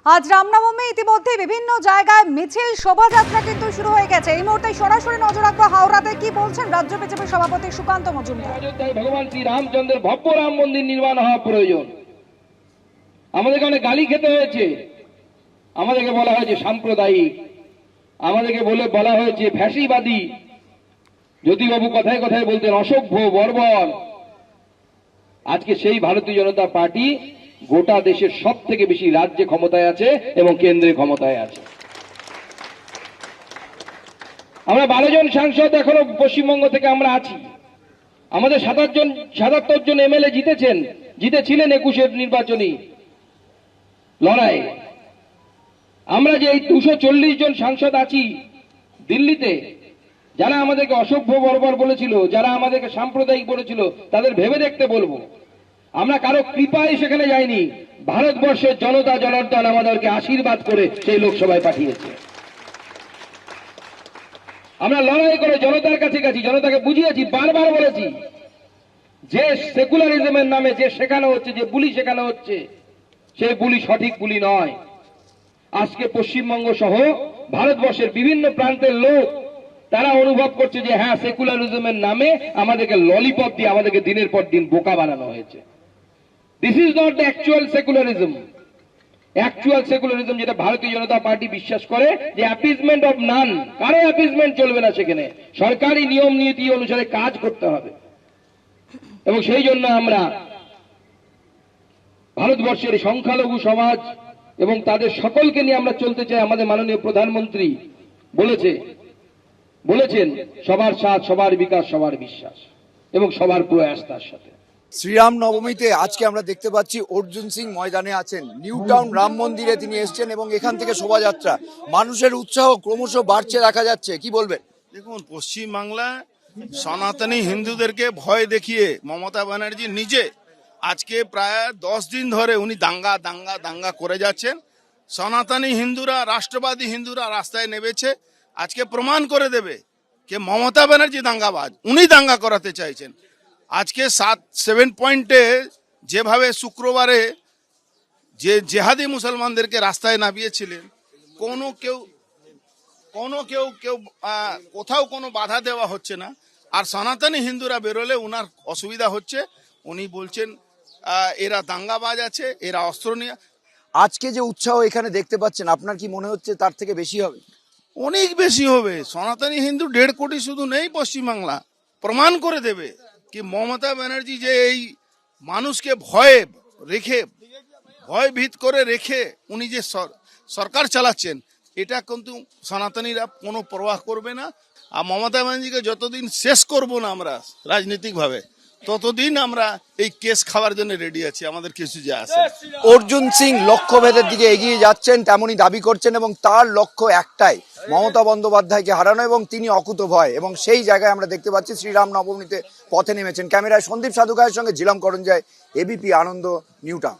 আজ রামনবমী ইতিমধ্যে বিভিন্ন জায়গায় মিছিল শোভাযাত্রা কিন্তু শুরু হয়ে গেছে। এই মুহূর্তে সরাসরি নজর রাখবো হাওড়াতে কি বলছেন রাজ্য বিজেপি সভাপতি সুকান্ত মজুমদার। ভগবান শ্রী রামচন্দ্রের ভব্য রাম মন্দির নির্মাণ হওয়া প্রয়োজন। আমাদেরকে অনেক গালি খেতে হয়েছে, আমাদেরকে বলা হয়েছে সাম্প্রদায়িক, আমাদেরকে বলা হয়েছে ফ্যাসিবাদী। জ্যোতিবাবু কথায় কথায় বলতেন অসভ্য বর্বর। আজকে সেই ভারতীয় জনতা পার্টি গোটা দেশের সব থেকে বেশি রাজ্যে ক্ষমতায় আছে এবং কেন্দ্রে ক্ষমতায় আছে। আমরা 12 জন সাংসদ এখনো পশ্চিমবঙ্গ থেকে আমরা আছি। আমাদের 77 জন এমএলএ জিতেছিলেন 21-এর নির্বাচনী লড়াই। আমরা যে এই 240 জন সাংসদ আছি দিল্লিতে, যারা আমাদেরকে অসভ্য বর্বর বলেছিল, যারা আমাদেরকে সাম্প্রদায়িক বলেছিল, তাদের ভেবে দেখতে বলবো। আমরা কারো কৃপায় সেখানে যাইনি, ভারতবর্ষের জনতা জনার্দন আমাদেরকে আশীর্বাদ করে সেই লোকসভায় পাঠিয়েছে। আমরা লড়াই করে জনতার কাছে গেছি, জনতাকে বুঝিয়েছি, বারবার বলেছি যে সেকুলারিজমের নামে যে শেখানো হচ্ছে, যে বুলি শেখানো হচ্ছে, সেই বুলি সঠিক বুলি নয়। আজকে পশ্চিমবঙ্গ সহ ভারতবর্ষের বিভিন্ন প্রান্তের লোক তারা অনুভব করছে যে হ্যাঁ, সেকুলারিজমের নামে আমাদেরকে ললিপপ দিয়ে আমাদেরকে দিনের পর দিন বোকা বানানো হয়েছে। This is not the actual secularism. Actual secularism যেটা ভারতীয় জনতা পার্টি বিশ্বাস করে, যে অ্যাপিজমেন্ট অফ নান, কারো অ্যাপিজমেন্ট চলবে না। সেখানে সরকারি নিয়ম নীতি অনুসারে কাজ করতে হবে। এবং সেই জন্য আমরা ভারতবর্ষের সংখ্যালঘু সমাজ এবং তাদের সকলকে নিয়ে আমরা চলতে চাই। আমাদের মাননীয় প্রধানমন্ত্রী বলেছেন সবার সাথ, সবার বিকাশ, সবার বিশ্বাস এবং সবার প্রয়াস তার সাথে। শ্রীরাম নবমীতে আজকে আমরা দেখতে পাচ্ছি অর্জুন সিং ময়দানে আছেন, নিউ টাউন রাম মন্দিরে তিনি এসছেন এবং এখান থেকে শোভাযাত্রা। মানুষের উৎসাহ ক্রমশ বাড়ছে দেখা যাচ্ছে, কি বলবেন? দেখুন, পশ্চিমবাংলায় সনাতনী হিন্দুদেরকে ভয় দেখিয়ে মমতা ব্যানার্জি নিজে আজকে প্রায় 10 দিন ধরে উনি দাঙ্গা করে যাচ্ছেন। সনাতনী হিন্দুরা, রাষ্ট্রবাদী হিন্দুরা রাস্তায় নেমেছে, আজকে প্রমাণ করে দেবে যে মমতা ব্যানার্জি দাঙ্গাবাজ, উনি দাঙ্গা করাতে চাইছেন। আজকে 7 পয়েন্টে যেভাবে শুক্রবারে যে জেহাদি মুসলমানদেরকে রাস্তায় নামিয়েছিলেন, কেউ কোথাও কোনো বাধা দেওয়া হচ্ছে না। আর সনাতনী হিন্দুরা বেরোলে উনার অসুবিধা হচ্ছে। উনি বলছেন এরা দাঙ্গাবাজ আছে, এরা অস্ত্র নিয়ে। আজকে যে উৎসাহ এখানে দেখতে পাচ্ছেন, আপনার কি মনে হচ্ছে তার থেকে বেশি হবে? অনেক বেশি হবে। সনাতনী হিন্দু 1.5 কোটি শুধু নেই পশ্চিমবাংলা, প্রমাণ করে দেবে কি মমতা ব্যানার্জি যে এই মানুষকে ভয়ভীত করে রেখে উনি যে সরকার চালাচ্ছেন, এটা কিন্তু সনাতনীরা কোনো প্রবাহ করবে না। আর মমতা ব্যানার্জিকে যতদিন শেষ করব না আমরা রাজনৈতিকভাবে, ততদিন আমরা এই কেস খাওয়ার জন্য রেডি আছি। আমাদের কিছু যে আছে। অর্জুন সিং লক্ষ্যভেদের দিকে এগিয়ে যাচ্ছেন তেমনই দাবি করছেন এবং তার লক্ষ্য একটাই, মমতা বন্দ্যোপাধ্যায়কে হারানো, এবং তিনি অকুতভয়। এবং সেই জায়গায় আমরা দেখতে পাচ্ছি শ্রীরাম নবমীতে পথে নেমেছেন। ক্যামেরায় সন্দীপ সাধুকায়ের সঙ্গে জিলাম করঞ্জয়, এবিপি আনন্দ, নিউ টাউন।